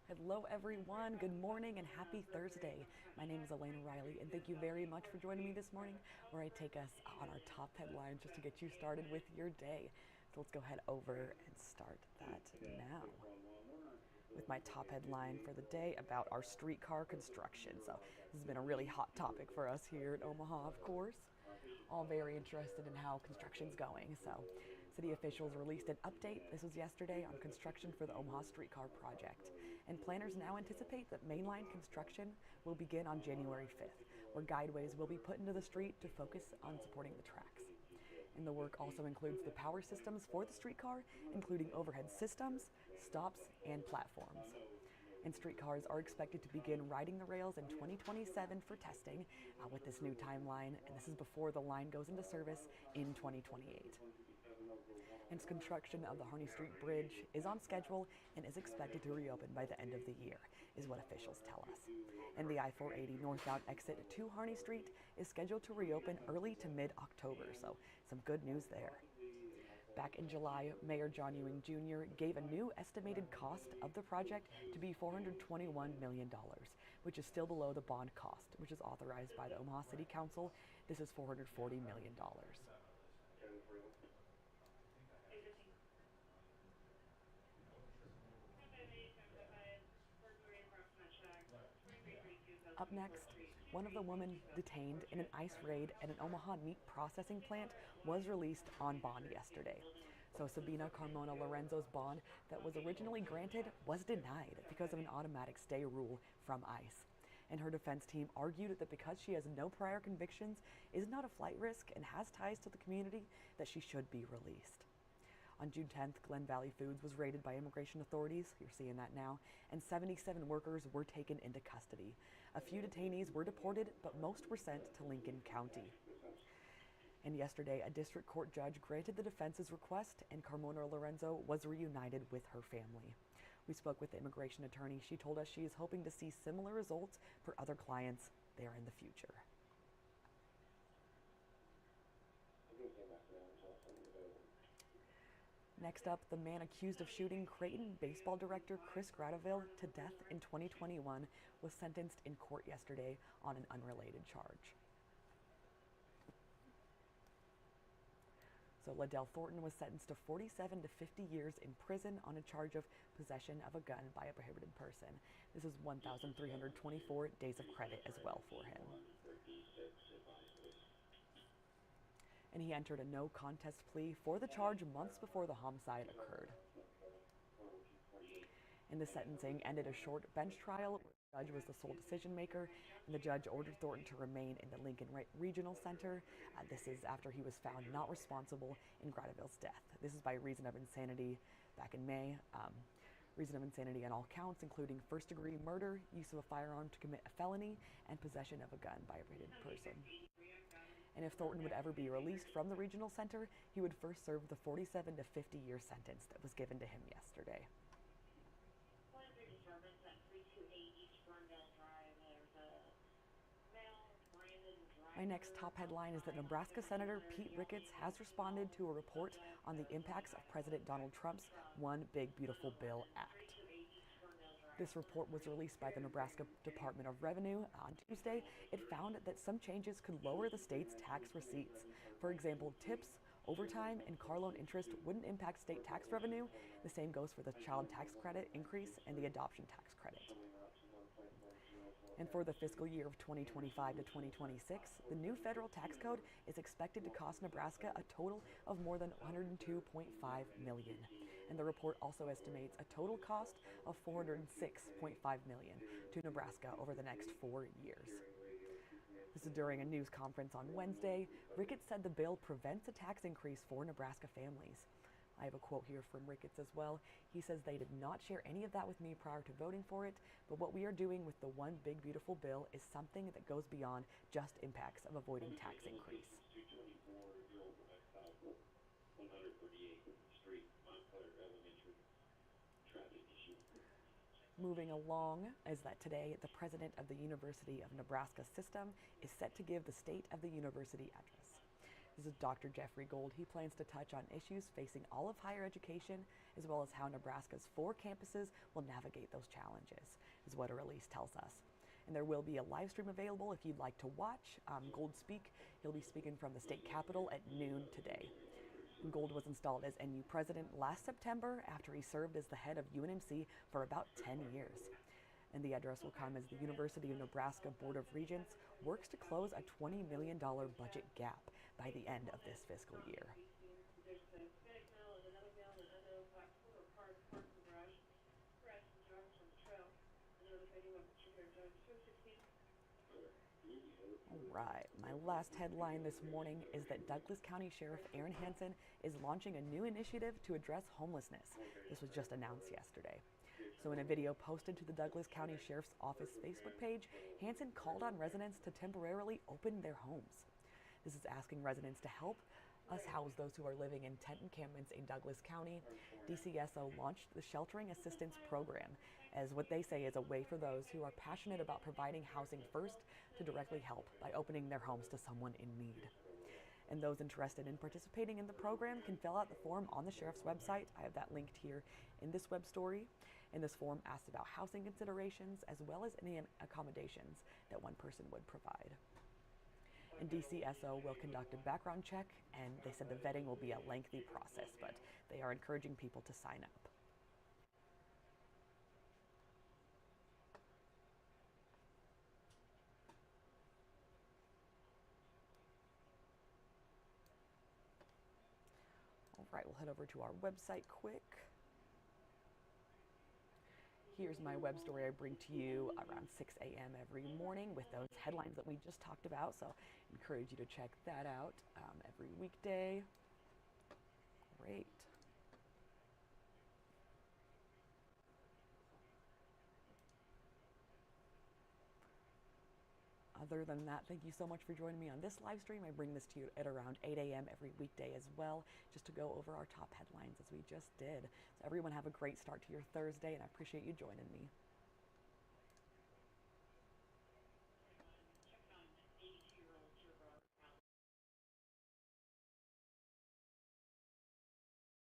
Hello, everyone. Good morning and happy Thursday. My name is Elena Riley, and thank you very much for joining me this morning, where I take us on our top headlines just to get you started with your day. So let's go head over and start that now with my top headline for the day about our streetcar construction. So, this has been a really hot topic for us here in Omaha, of course. All very interested in how construction's going. So, city officials released an update, this was yesterday, on construction for the Omaha streetcar project. And planners now anticipate that mainline construction will begin on January 5th, where guideways will be put into the street to focus on supporting the tracks. And the work also includes the power systems for the streetcar, including overhead systems, stops, and platforms. And streetcars are expected to begin riding the rails in 2027 for testing with this new timeline, and this is before the line goes into service in 2028. And construction of the Harney Street Bridge is on schedule and is expected to reopen by the end of the year, is what officials tell us. And the I-480 northbound exit to Harney Street is scheduled to reopen early to mid-October, so some good news there. Back in July, Mayor John Ewing Jr. gave a new estimated cost of the project to be $421 million, which is still below the bond cost, which is authorized by the Omaha City Council. This is $440 million. Up next, one of the women detained in an ICE raid at an Omaha meat processing plant was released on bond yesterday. So Sabina Carmona Lorenzo's bond that was originally granted was denied because of an automatic stay rule from ICE. And her defense team argued that because she has no prior convictions, is not a flight risk, and has ties to the community, that she should be released. On June 10th, Glen Valley Foods was raided by immigration authorities, you're seeing that now, and 77 workers were taken into custody. A few detainees were deported, but most were sent to Lincoln County. And yesterday, a district court judge granted the defense's request, and Carmona Lorenzo was reunited with her family. We spoke with the immigration attorney. She told us she is hoping to see similar results for other clients there in the future. Next up, the man accused of shooting Creighton baseball director Chris Gradeville to death in 2021 was sentenced in court yesterday on an unrelated charge. So Liddell Thornton was sentenced to 47 to 50 years in prison on a charge of possession of a gun by a prohibited person. This is 1,324 days of credit as well for him. And he entered a no contest plea for the charge months before the homicide occurred. And the sentencing ended a short bench trial where the judge was the sole decision maker, and the judge ordered Thornton to remain in the Lincoln Regional Center. This is after he was found not responsible in Gradeville's death. This is by reason of insanity back in May. Reason of insanity on all counts, including first-degree murder, use of a firearm to commit a felony, and possession of a gun by a prohibited person. And if Thornton would ever be released from the regional center, he would first serve the 47 to 50 year sentence that was given to him yesterday. My next top headline is that Nebraska Senator Pete Ricketts has responded to a report on the impacts of President Donald Trump's One Big Beautiful Bill Act. This report was released by the Nebraska Department of Revenue on Tuesday. It found that some changes could lower the state's tax receipts. For example, tips, overtime, and car loan interest wouldn't impact state tax revenue. The same goes for the child tax credit increase and the adoption tax credit. And for the fiscal year of 2025 to 2026, the new federal tax code is expected to cost Nebraska a total of more than $102.5 million. And the report also estimates a total cost of $406.5 million to Nebraska over the next 4 years. This is during a news conference on Wednesday. Ricketts said the bill prevents a tax increase for Nebraska families. I have a quote here from Ricketts as well. He says they did not share any of that with me prior to voting for it, but what we are doing with the One Big Beautiful Bill is something that goes beyond just impacts of avoiding tax increase. Moving along is that today the president of the University of Nebraska system is set to give the State of the University address. This is Dr. Jeffrey Gold. He plans to touch on issues facing all of higher education, as well as how Nebraska's 4 campuses will navigate those challenges, is what a release tells us. And there will be a live stream available if you'd like to watch Gold speak. He'll be speaking from the state capitol at noon today. Gold was installed as NU president last September after he served as the head of UNMC for about 10 years. And the address will come as the University of Nebraska Board of Regents works to close a $20 million budget gap by the end of this fiscal year. All right, my last headline this morning is that Douglas County Sheriff Aaron Hansen is launching a new initiative to address homelessness. This was just announced yesterday. So in a video posted to the Douglas County Sheriff's Office Facebook page, Hansen called on residents to temporarily open their homes. This is asking residents to help us house those who are living in tent encampments in Douglas County. DCSO launched the Sheltering Assistance Program as what they say is a way for those who are passionate about providing housing first to directly help by opening their homes to someone in need. And those interested in participating in the program can fill out the form on the sheriff's website. I have that linked here in this web story. And this form asks about housing considerations as well as any accommodations that one person would provide. And DCSO will conduct a background check, and they said the vetting will be a lengthy process, but they are encouraging people to sign up. All right, we'll head over to our website quick. Here's my web story I bring to you around 6 a.m. every morning with those headlines that we just talked about. So I encourage you to check that out every weekday. Great. Other than that, thank you so much for joining me on this live stream. I bring this to you at around 8 a.m. every weekday as well, just to go over our top headlines as we just did. So everyone have a great start to your Thursday, and I appreciate you joining me.